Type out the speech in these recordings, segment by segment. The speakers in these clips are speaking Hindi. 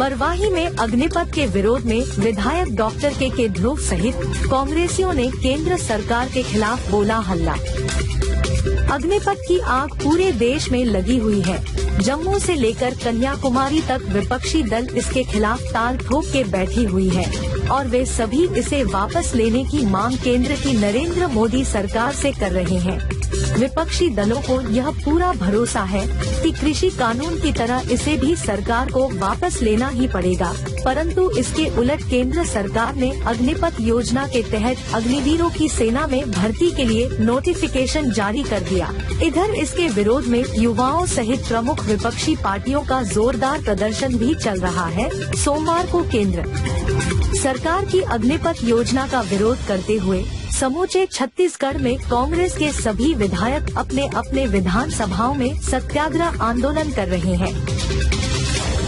मरवाही में अग्निपथ के विरोध में विधायक डॉक्टर के ध्रुव सहित कांग्रेसियों ने केंद्र सरकार के खिलाफ बोला हल्ला। अग्निपथ की आग पूरे देश में लगी हुई है। जम्मू से लेकर कन्याकुमारी तक विपक्षी दल इसके खिलाफ ताल ठोक के बैठी हुई है और वे सभी इसे वापस लेने की मांग केंद्र की नरेंद्र मोदी सरकार से कर रहे हैं। विपक्षी दलों को यह पूरा भरोसा है कि कृषि कानून की तरह इसे भी सरकार को वापस लेना ही पड़ेगा, परंतु इसके उलट केंद्र सरकार ने अग्निपथ योजना के तहत अग्निवीरों की सेना में भर्ती के लिए नोटिफिकेशन जारी कर दिया। इधर इसके विरोध में युवाओं सहित प्रमुख विपक्षी पार्टियों का जोरदार प्रदर्शन भी चल रहा है। सोमवार को केंद्र सरकार की अग्निपथ योजना का विरोध करते हुए समूचे छत्तीसगढ़ में कांग्रेस के सभी विधायक अपने अपने विधानसभाओं में सत्याग्रह आंदोलन कर रहे हैं।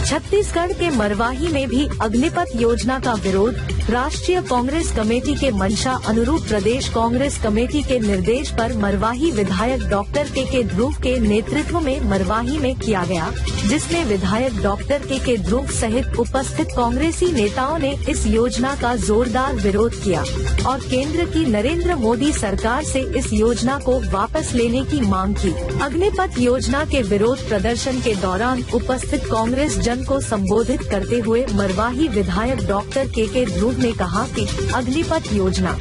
छत्तीसगढ़ के मरवाही में भी अग्निपथ योजना का विरोध राष्ट्रीय कांग्रेस कमेटी के मंशा अनुरूप प्रदेश कांग्रेस कमेटी के निर्देश पर मरवाही विधायक डॉक्टर के ध्रुव के नेतृत्व में मरवाही में किया गया, जिसमें विधायक डॉक्टर के ध्रुव सहित उपस्थित कांग्रेसी नेताओं ने इस योजना का जोरदार विरोध किया और केंद्र की नरेंद्र मोदी सरकार से इस योजना को वापस लेने की मांग की। अग्निपथ योजना के विरोध प्रदर्शन के दौरान उपस्थित कांग्रेस जन को संबोधित करते हुए मरवाही विधायक डॉक्टर के ध्रुव ने कहा कि अग्निपथ योजना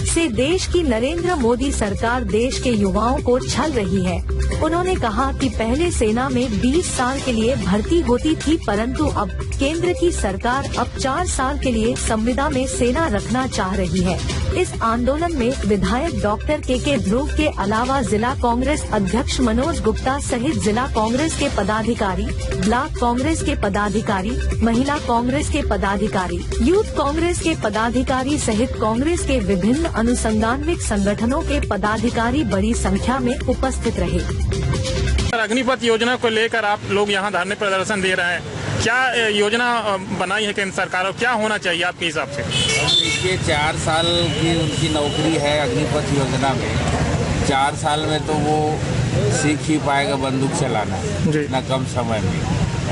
से देश की नरेंद्र मोदी सरकार देश के युवाओं को छल रही है। उन्होंने कहा कि पहले सेना में 20 साल के लिए भर्ती होती थी, परंतु अब केंद्र की सरकार अब 4 साल के लिए संविदा में सेना रखना चाह रही है। इस आंदोलन में विधायक डॉक्टर के ध्रुव के अलावा जिला कांग्रेस अध्यक्ष मनोज गुप्ता सहित जिला कांग्रेस के पदाधिकारी, ब्लॉक कांग्रेस के पदाधिकारी, महिला कांग्रेस के पदाधिकारी, यूथ कांग्रेस के पदाधिकारी सहित कांग्रेस के विभिन्न अनुसंधानविक संगठनों के पदाधिकारी बड़ी संख्या में उपस्थित रहे। अग्निपथ योजना को लेकर आप लोग यहाँ धरने प्रदर्शन दे रहे हैं, क्या योजना बनाई है केंद्र सरकार और क्या होना चाहिए आपके हिसाब से? देखिए, 4 साल की उनकी नौकरी है अग्निपथ योजना में। 4 साल में तो वो सीख ही पाएगा बंदूक चलाना इतना कम समय में,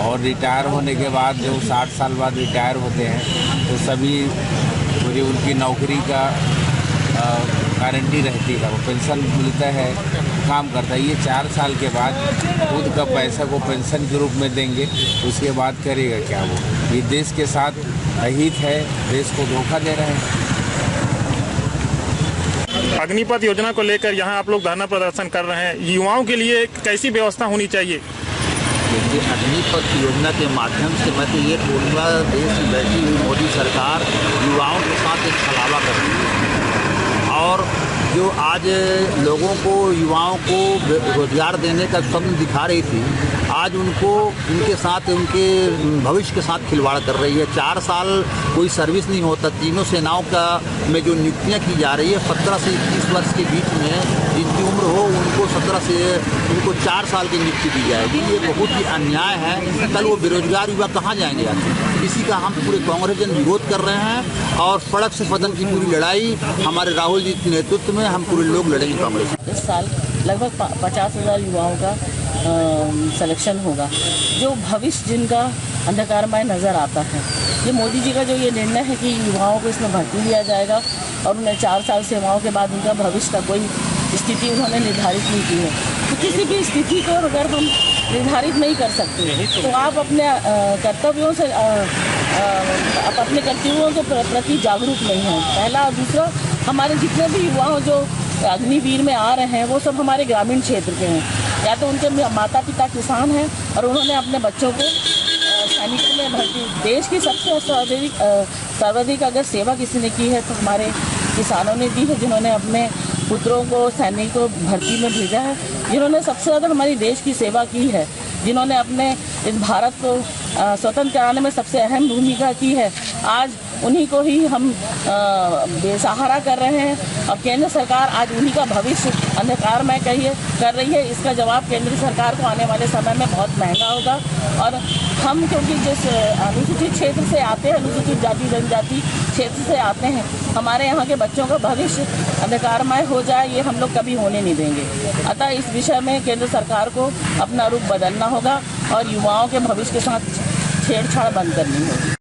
और रिटायर होने के बाद जो 60 साल बाद रिटायर होते हैं तो सभी पूरी उनकी नौकरी का गारंटी रहती है, वो पेंशन मिलता है, काम करता है। ये 4 साल के बाद खुद का पैसा को पेंशन के रूप में देंगे, उसके बाद करेगा क्या? वो ये देश के साथ अहित है, देश को धोखा दे रहे हैं। अग्निपथ योजना को लेकर यहाँ आप लोग धरना प्रदर्शन कर रहे हैं, युवाओं के लिए कैसी व्यवस्था होनी चाहिए? देखिए, अग्निपथ योजना के माध्यम से मैं तो ये बोलूँगा, देश में बैठी हुई मोदी सरकार युवाओं के साथ एक छलावा कर रही है और जो आज लोगों को, युवाओं को रोजगार देने का स्वप्न दिखा रही थी, आज उनको उनके साथ, उनके भविष्य के साथ खिलवाड़ कर रही है। 4 साल कोई सर्विस नहीं होता। तीनों सेनाओं का में जो नियुक्तियां की जा रही है, 17 से 21 वर्ष के बीच में जिनकी उम्र हो उनको 17 से उनको 4 साल की नियुक्ति दी जाएगी। ये बहुत ही अन्याय है। कल वो बेरोजगार युवा कहाँ जाएंगे? इसी का हम पूरे कांग्रेस जन विरोध कर रहे हैं और सड़क से सदन की पूरी लड़ाई हमारे राहुल जी के नेतृत्व में हम पूरे लोग लड़ेंगे कांग्रेस। इस साल लगभग 50,000 युवाओं का सिलेक्शन होगा, जो भविष्य जिनका अंधकारमय नज़र आता है। ये मोदी जी का जो ये निर्णय है कि युवाओं को इसमें भर्ती लिया जाएगा और उन्हें 4 साल सेवाओं के बाद उनका भविष्य का कोई स्थिति उन्होंने निर्धारित नहीं की है। तो किसी भी स्थिति को अगर हम निर्धारित नहीं कर सकते तो आप अपने कर्तव्यों से आप अपने कर्तव्यों के प्रति जागरूक नहीं हैं। पहला। दूसरा, हमारे जितने भी युवा जो अग्निवीर में आ रहे हैं वो सब हमारे ग्रामीण क्षेत्र के हैं, या तो उनके माता पिता किसान हैं और उन्होंने अपने बच्चों को सैनिकों में भर्ती। देश की सबसे सर्वाधिक अगर सेवा किसी ने की है तो हमारे किसानों ने दी है, जिन्होंने अपने पुत्रों को सैनिकों भर्ती में भेजा है, जिन्होंने सबसे ज़्यादा हमारी देश की सेवा की है, जिन्होंने अपने इस भारत को स्वतंत्र कराने में सबसे अहम भूमिका की है। आज उन्हीं को ही हम बेसहारा कर रहे हैं। अब केंद्र सरकार आज उन्हीं का भविष्य अंधकारमय कर रही है। इसका जवाब केंद्र सरकार को आने वाले समय में बहुत महंगा होगा। और हम क्योंकि जिस अनुसूचित क्षेत्र से आते हैं, अनुसूचित जाति जनजाति क्षेत्र से आते हैं, हमारे यहाँ के बच्चों का भविष्य अंधकारमय हो जाए, ये हम लोग कभी होने नहीं देंगे। अतः इस विषय में केंद्र सरकार को अपना रुख बदलना होगा और युवाओं के भविष्य के साथ छेड़छाड़ बंद करनी होगी।